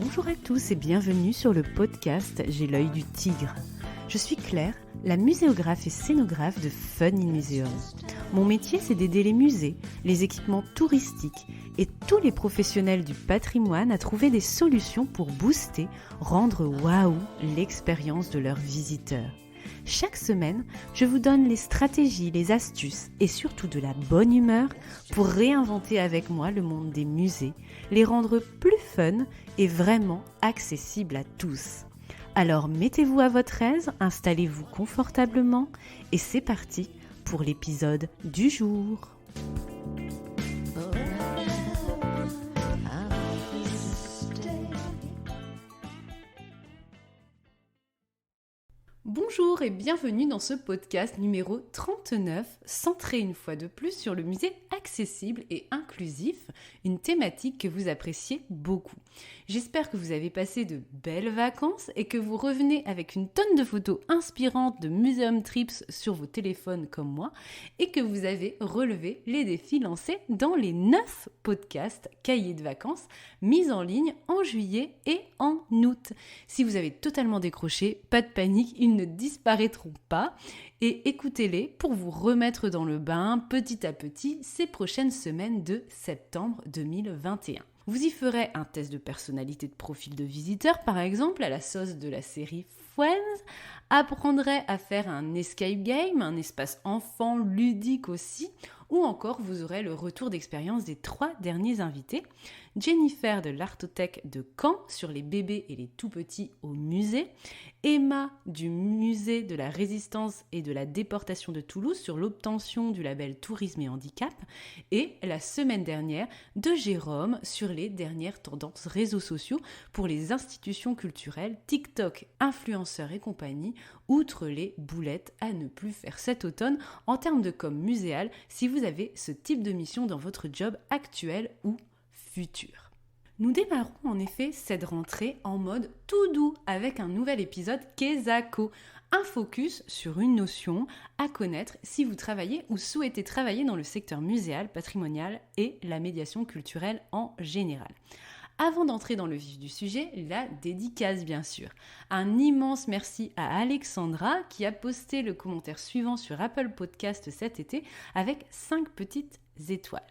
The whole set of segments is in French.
Bonjour à tous et bienvenue sur le podcast J'ai l'œil du tigre. Je suis Claire, la muséographe et scénographe de Fun in Museum. Mon métier, c'est d'aider les musées, les équipements touristiques et tous les professionnels du patrimoine à trouver des solutions pour booster, rendre waouh l'expérience de leurs visiteurs. Chaque semaine, je vous donne les stratégies, les astuces et surtout de la bonne humeur pour réinventer avec moi le monde des musées, les rendre plus fun et vraiment accessibles à tous. Alors mettez-vous à votre aise, installez-vous confortablement et c'est parti pour l'épisode du jour. Bonjour et bienvenue dans ce podcast numéro 39, centré une fois de plus sur le musée accessible et inclusif, une thématique que vous appréciez beaucoup. J'espère que vous avez passé de belles vacances et que vous revenez avec une tonne de photos inspirantes de Museum Trips sur vos téléphones comme moi et que vous avez relevé les défis lancés dans les 9 podcasts cahiers de vacances mis en ligne en juillet et en août. Si vous avez totalement décroché, pas de panique, ils ne disparaîtront pas et écoutez-les pour vous remettre dans le bain petit à petit ces prochaines semaines de septembre 2021. Vous y ferez un test de personnalité de profil de visiteur par exemple à la sauce de la série Friends, apprendrez à faire un escape game, un espace enfant ludique aussi, ou encore vous aurez le retour d'expérience des 3 derniers invités, Jennifer de l'Artothèque de Caen sur les bébés et les tout-petits au musée, Emma du musée de la Résistance et de la déportation de Toulouse sur l'obtention du label Tourisme et Handicap, et la semaine dernière de Jérôme sur les dernières tendances réseaux sociaux pour les institutions culturelles, TikTok, influenceurs et compagnie, outre les boulettes à ne plus faire cet automne en termes de com muséal si vous avez ce type de mission dans votre job actuel ou futur. Nous démarrons en effet cette rentrée en mode tout doux avec un nouvel épisode Kezako, un focus sur une notion à connaître si vous travaillez ou souhaitez travailler dans le secteur muséal, patrimonial et la médiation culturelle en général. Avant d'entrer dans le vif du sujet, la dédicace bien sûr. Un immense merci à Alexandra qui a posté le commentaire suivant sur Apple Podcast cet été avec 5 petites étoiles.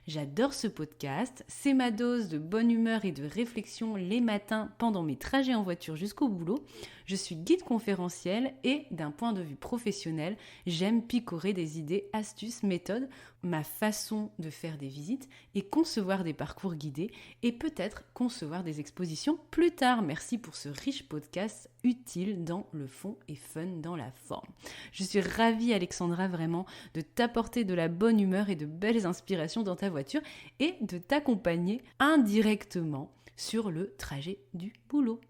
J'adore ce podcast, c'est ma dose de bonne humeur et de réflexion les matins pendant mes trajets en voiture jusqu'au boulot. Je suis guide conférenciel et d'un point de vue professionnel, j'aime picorer des idées, astuces, méthodes, ma façon de faire des visites et concevoir des parcours guidés et peut-être concevoir des expositions plus tard. Merci pour ce riche podcast utile dans le fond et fun dans la forme. Je suis ravie Alexandra vraiment de t'apporter de la bonne humeur et de belles inspirations dans ta voiture et de t'accompagner indirectement sur le trajet du boulot.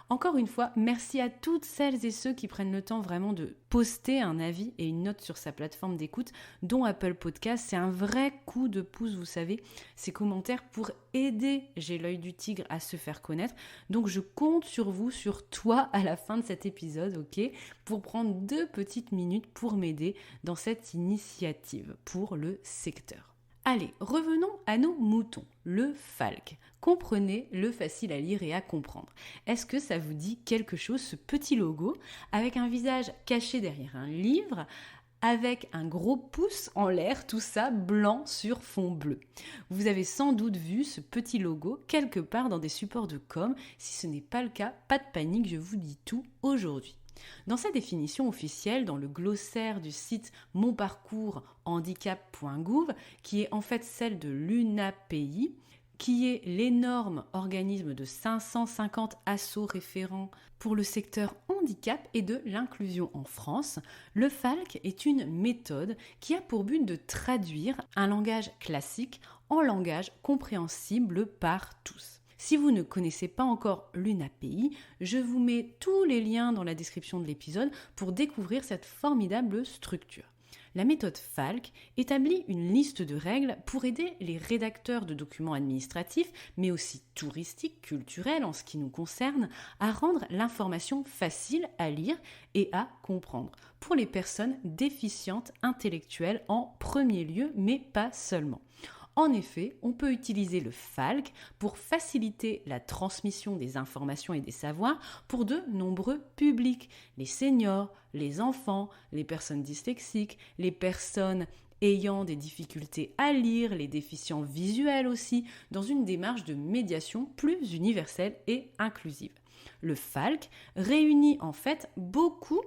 Encore une fois, merci à toutes celles et ceux qui prennent le temps vraiment de poster un avis et une note sur sa plateforme d'écoute, dont Apple Podcast. C'est un vrai coup de pouce, vous savez, ces commentaires pour aider J'ai l'œil du tigre à se faire connaître. Donc je compte sur vous, sur toi à la fin de cet épisode, ok, pour prendre 2 petites minutes pour m'aider dans cette initiative pour le secteur. Allez, revenons à nos moutons, le FALC. Comprenez le facile à lire et à comprendre. Est-ce que ça vous dit quelque chose, ce petit logo, avec un visage caché derrière un livre, avec un gros pouce en l'air, tout ça blanc sur fond bleu. Vous avez sans doute vu ce petit logo quelque part dans des supports de com. Si ce n'est pas le cas, pas de panique, je vous dis tout aujourd'hui. Dans sa définition officielle, dans le glossaire du site monparcourshandicap.gouv, qui est en fait celle de l'UNAPI, qui est l'énorme organisme de 550 assos référents pour le secteur handicap et de l'inclusion en France, le FALC est une méthode qui a pour but de traduire un langage classique en langage compréhensible par tous. Si vous ne connaissez pas encore l'UNAPI, je vous mets tous les liens dans la description de l'épisode pour découvrir cette formidable structure. La méthode FALC établit une liste de règles pour aider les rédacteurs de documents administratifs, mais aussi touristiques, culturels en ce qui nous concerne, à rendre l'information facile à lire et à comprendre pour les personnes déficientes intellectuelles en premier lieu, mais pas seulement. En effet, on peut utiliser le FALC pour faciliter la transmission des informations et des savoirs pour de nombreux publics, les seniors, les enfants, les personnes dyslexiques, les personnes ayant des difficultés à lire, les déficients visuels aussi, dans une démarche de médiation plus universelle et inclusive. Le FALC réunit en fait beaucoup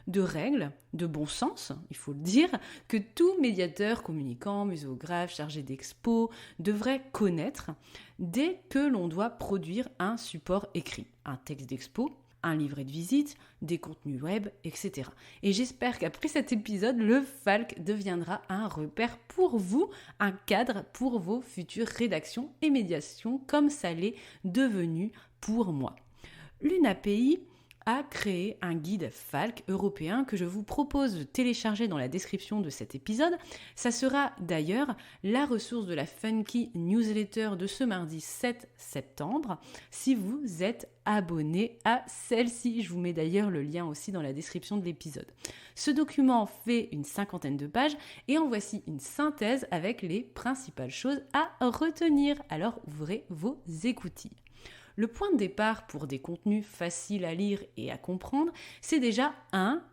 de règles de bon sens, il faut le dire, que tout médiateur, communicant, muséographe, chargé d'expo devrait connaître dès que l'on doit produire un support écrit, un texte d'expo, un livret de visite, des contenus web, etc. Et j'espère qu'après cet épisode, le FALC deviendra un repère pour vous, un cadre pour vos futures rédactions et médiations, comme ça l'est devenu pour moi. L'UNAPI a créé un guide FALC européen que je vous propose de télécharger dans la description de cet épisode. Ça sera d'ailleurs la ressource de la Funky Newsletter de ce mardi 7 septembre si vous êtes abonné à celle-ci. Je vous mets d'ailleurs le lien aussi dans la description de l'épisode. Ce document fait une 50aine de pages et en voici une synthèse avec les principales choses à retenir. Alors ouvrez vos écoutilles. Le point de départ pour des contenus faciles à lire et à comprendre, c'est déjà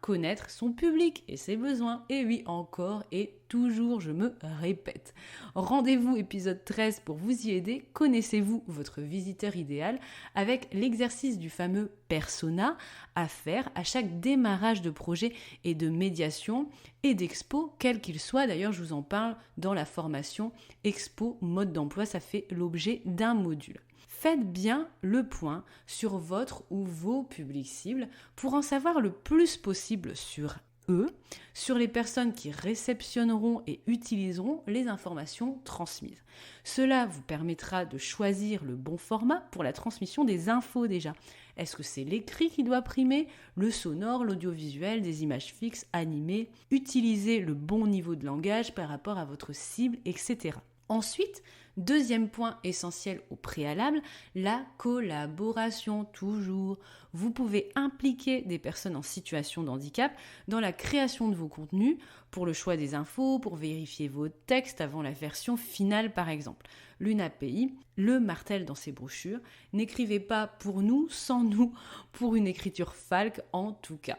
connaître son public et ses besoins. Et oui, encore et toujours, je me répète. Rendez-vous épisode 13 pour vous y aider. Connaissez-vous votre visiteur idéal avec l'exercice du fameux persona à faire à chaque démarrage de projet et de médiation et d'expo, quel qu'il soit. D'ailleurs, je vous en parle dans la formation Expo Mode d'emploi, ça fait l'objet d'un module. Faites bien le point sur votre ou vos publics cibles pour en savoir le plus possible sur eux, sur les personnes qui réceptionneront et utiliseront les informations transmises. Cela vous permettra de choisir le bon format pour la transmission des infos déjà. Est-ce que c'est l'écrit qui doit primer, le sonore, l'audiovisuel, des images fixes, animées, utiliser le bon niveau de langage par rapport à votre cible, etc. Ensuite, deuxième point essentiel au préalable, la collaboration toujours. Vous pouvez impliquer des personnes en situation de handicap dans la création de vos contenus, pour le choix des infos, pour vérifier vos textes avant la version finale par exemple. L'UNAPI le martèle dans ses brochures, n'écrivez pas pour nous, sans nous, pour une écriture FALC en tout cas.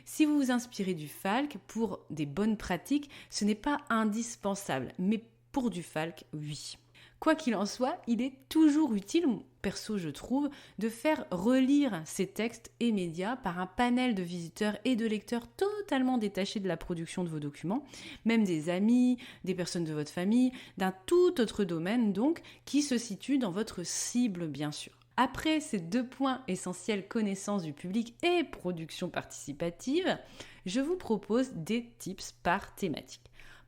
Si vous vous inspirez du FALC pour des bonnes pratiques, ce n'est pas indispensable, mais pour du FALC, oui. Quoi qu'il en soit, il est toujours utile, perso je trouve, de faire relire ces textes et médias par un panel de visiteurs et de lecteurs totalement détachés de la production de vos documents, même des amis, des personnes de votre famille, d'un tout autre domaine donc, qui se situe dans votre cible bien sûr. Après ces deux points essentiels, connaissance du public et production participative, je vous propose des tips par thématique.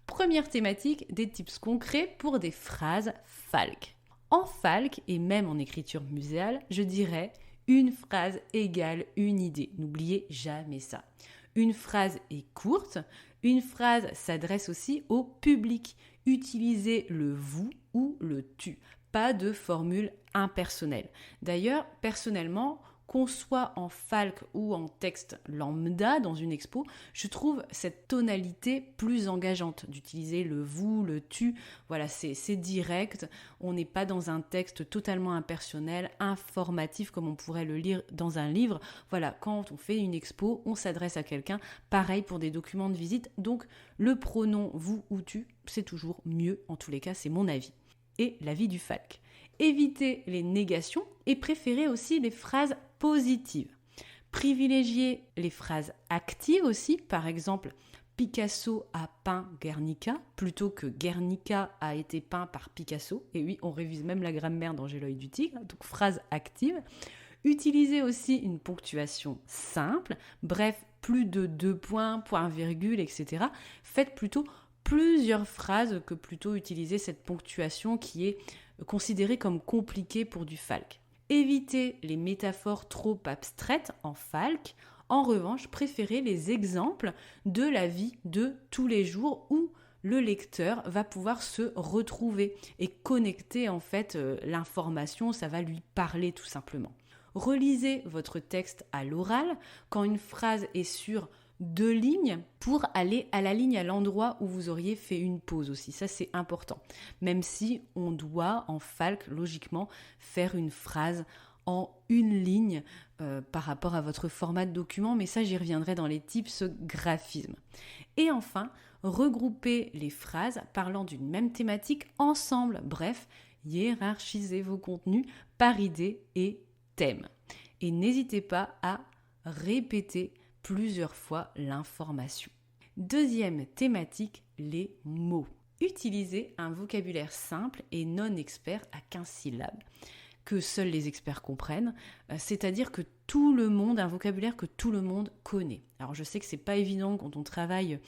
Première thématique, des tips concrets pour des phrases FALC. En FALC et même en écriture muséale, je dirais une phrase égale une idée. N'oubliez jamais ça. Une phrase est courte, une phrase s'adresse aussi au public. Utilisez le vous ou le tu. Pas de formule impersonnelle. D'ailleurs, personnellement, qu'on soit en FALC ou en texte lambda dans une expo, je trouve cette tonalité plus engageante d'utiliser le vous, le tu. Voilà, c'est direct. On n'est pas dans un texte totalement impersonnel, informatif comme on pourrait le lire dans un livre. Voilà, quand on fait une expo, on s'adresse à quelqu'un. Pareil pour des documents de visite. Donc, le pronom vous ou tu, c'est toujours mieux. En tous les cas, c'est mon avis. Et l'avis du FALC. Évitez les négations et préférez aussi les phrases positives. Privilégiez les phrases actives aussi, par exemple Picasso a peint Guernica plutôt que Guernica a été peint par Picasso. Et oui, on révise même la grammaire dans J'ai l'œil du tigre, donc phrase active. Utilisez aussi une ponctuation simple, bref, plus de 2 points, point virgule, etc. Faites plutôt plusieurs phrases que plutôt utiliser cette ponctuation qui est considérée comme compliquée pour du FALC. Évitez les métaphores trop abstraites en FALC. En revanche, préférez les exemples de la vie de tous les jours où le lecteur va pouvoir se retrouver et connecter en fait l'information, ça va lui parler tout simplement. Relisez votre texte à l'oral. Quand une phrase est sur 2 lignes pour aller à la ligne à l'endroit où vous auriez fait une pause aussi. Ça, c'est important. Même si on doit, en Falk, logiquement, faire une phrase en 1 ligne par rapport à votre format de document, mais ça, j'y reviendrai dans les tips graphisme. Et enfin, regrouper les phrases parlant d'une même thématique ensemble. Bref, hiérarchisez vos contenus par idée et thème. Et n'hésitez pas à répéter plusieurs fois l'information. Deuxième thématique, les mots. Utilisez un vocabulaire simple et non expert à 15 syllabes que seuls les experts comprennent, c'est-à-dire que tout le monde, un vocabulaire que tout le monde connaît. Alors je sais que c'est pas évident quand on travaille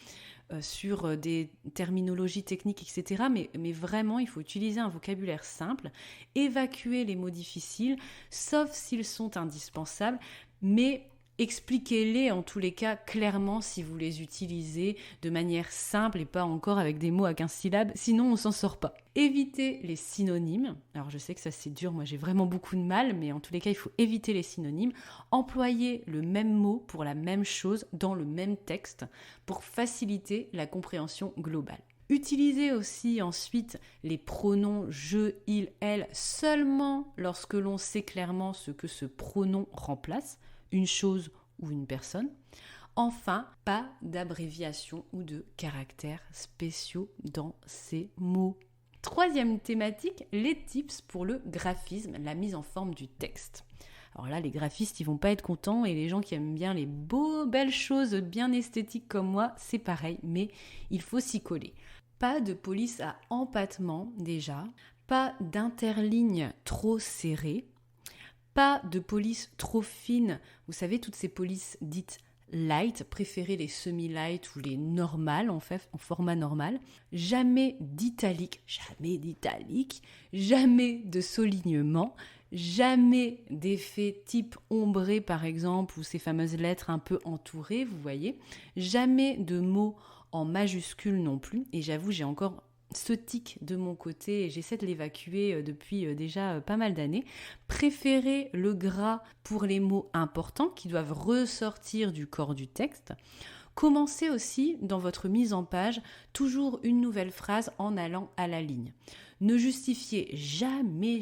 sur des terminologies techniques, etc. Mais vraiment, il faut utiliser un vocabulaire simple, évacuer les mots difficiles, sauf s'ils sont indispensables, mais expliquez-les en tous les cas clairement si vous les utilisez de manière simple et pas encore avec des mots à 15 syllabes, sinon on s'en sort pas. Évitez les synonymes. Alors je sais que ça c'est dur, moi j'ai vraiment beaucoup de mal, mais en tous les cas il faut éviter les synonymes. Employez le même mot pour la même chose dans le même texte pour faciliter la compréhension globale. Utilisez aussi ensuite les pronoms je, il, elle seulement lorsque l'on sait clairement ce que ce pronom remplace, une chose ou une personne. Enfin, pas d'abréviation ou de caractères spéciaux dans ces mots. Troisième thématique, les tips pour le graphisme, la mise en forme du texte. Alors là, les graphistes, ils vont pas être contents et les gens qui aiment bien les belles choses bien esthétiques comme moi, c'est pareil, mais il faut s'y coller. Pas de police à empattement déjà, pas d'interligne trop serrée, pas de police trop fine. Vous savez, toutes ces polices dites light, préférez les semi-light ou les normales en fait, en format normal. Jamais d'italique, jamais de soulignement, jamais d'effet type ombré par exemple ou ces fameuses lettres un peu entourées, vous voyez. Jamais de mots en majuscules non plus. Et j'avoue, j'ai encore ce tic de mon côté et j'essaie de l'évacuer depuis déjà pas mal d'années. Préférez le gras pour les mots importants qui doivent ressortir du corps du texte. Commencez aussi dans votre mise en page toujours une nouvelle phrase en allant à la ligne. Ne justifiez jamais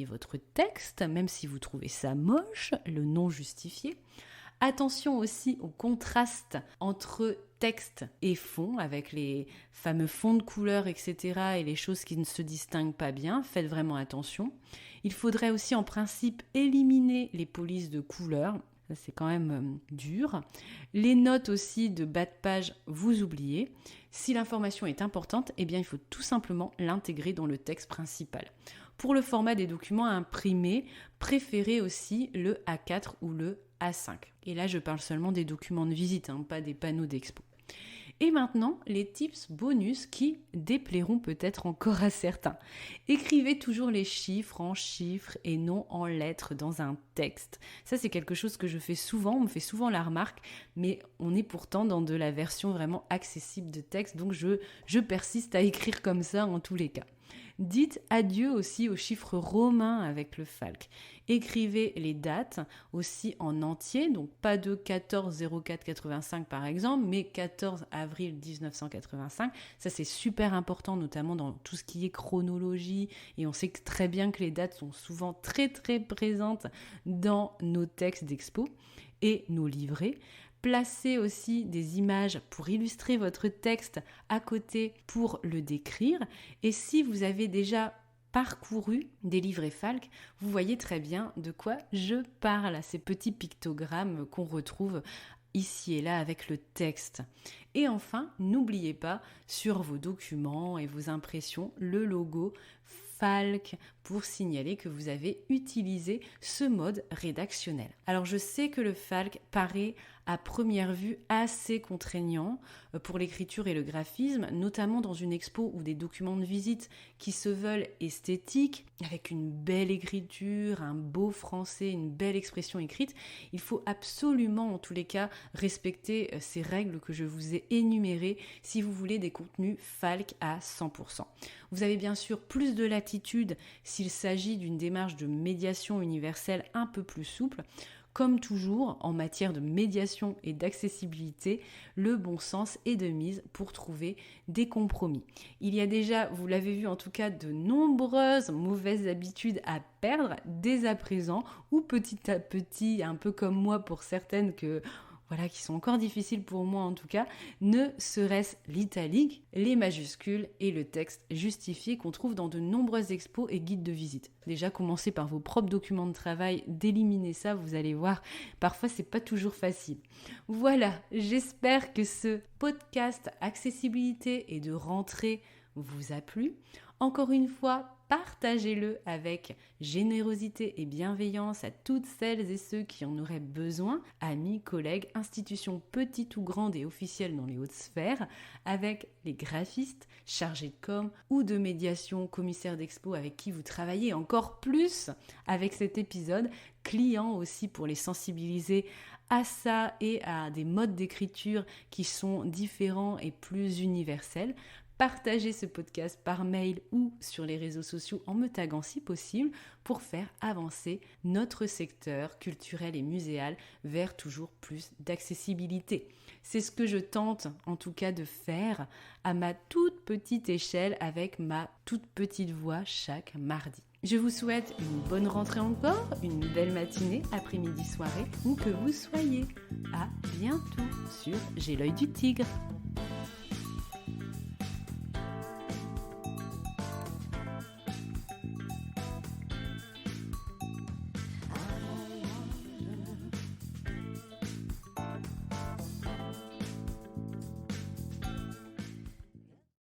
votre texte, même si vous trouvez ça moche, le non justifié. Attention aussi au contraste entre texte et fond, avec les fameux fonds de couleurs, etc. et les choses qui ne se distinguent pas bien. Faites vraiment attention. Il faudrait aussi en principe éliminer les polices de couleurs. Ça, c'est quand même dur. Les notes aussi de bas de page, vous oubliez. Si l'information est importante, eh bien, il faut tout simplement l'intégrer dans le texte principal. Pour le format des documents à imprimer, préférez aussi le A4 ou le A5. Et là, je parle seulement des documents de visite, pas des panneaux d'expo. Et maintenant, les tips bonus qui déplairont peut-être encore à certains. Écrivez toujours les chiffres en chiffres et non en lettres dans un texte. Ça, c'est quelque chose que je fais souvent, on me fait souvent la remarque, mais on est pourtant dans de la version vraiment accessible de texte, donc je persiste à écrire comme ça en tous les cas. Dites adieu aussi aux chiffres romains avec le Falk. Écrivez les dates aussi en entier, donc pas de 14-04-85 par exemple, mais 14 avril 1985. Ça c'est super important, notamment dans tout ce qui est chronologie, et on sait que très bien que les dates sont souvent très très présentes dans nos textes d'expo et nos livrets. Placez aussi des images pour illustrer votre texte à côté pour le décrire. Et si vous avez déjà parcouru des livrets Falk, vous voyez très bien de quoi je parle, ces petits pictogrammes qu'on retrouve ici et là avec le texte. Et enfin, n'oubliez pas sur vos documents et vos impressions le logo Falk pour signaler que vous avez utilisé ce mode rédactionnel. Alors je sais que le Falk paraît à première vue assez contraignant pour l'écriture et le graphisme, notamment dans une expo ou des documents de visite qui se veulent esthétiques, avec une belle écriture, un beau français, une belle expression écrite. Il faut absolument, en tous les cas, respecter ces règles que je vous ai énumérées si vous voulez des contenus Falk à 100%. Vous avez bien sûr plus de latitude s'il s'agit d'une démarche de médiation universelle un peu plus souple. Comme toujours, en matière de médiation et d'accessibilité, le bon sens est de mise pour trouver des compromis. Il y a déjà, vous l'avez vu en tout cas, de nombreuses mauvaises habitudes à perdre dès à présent ou petit à petit, un peu comme moi pour certaines qui sont encore difficiles pour moi en tout cas, ne serait-ce l'italique, les majuscules et le texte justifié qu'on trouve dans de nombreuses expos et guides de visite. Déjà, commencez par vos propres documents de travail, d'éliminer ça, vous allez voir, parfois c'est pas toujours facile. Voilà, j'espère que ce podcast accessibilité et de rentrée vous a plu. Encore une fois, partagez-le avec générosité et bienveillance à toutes celles et ceux qui en auraient besoin, amis, collègues, institutions petites ou grandes et officielles dans les hautes sphères, avec les graphistes, chargés de com ou de médiation, commissaires d'expo avec qui vous travaillez encore plus avec cet épisode, clients aussi pour les sensibiliser à ça et à des modes d'écriture qui sont différents et plus universels. Partagez ce podcast par mail ou sur les réseaux sociaux en me taguant si possible pour faire avancer notre secteur culturel et muséal vers toujours plus d'accessibilité. C'est ce que je tente en tout cas de faire à ma toute petite échelle avec ma toute petite voix chaque mardi. Je vous souhaite une bonne rentrée encore, une belle matinée, après-midi, soirée, où que vous soyez. À bientôt sur J'ai l'œil du tigre.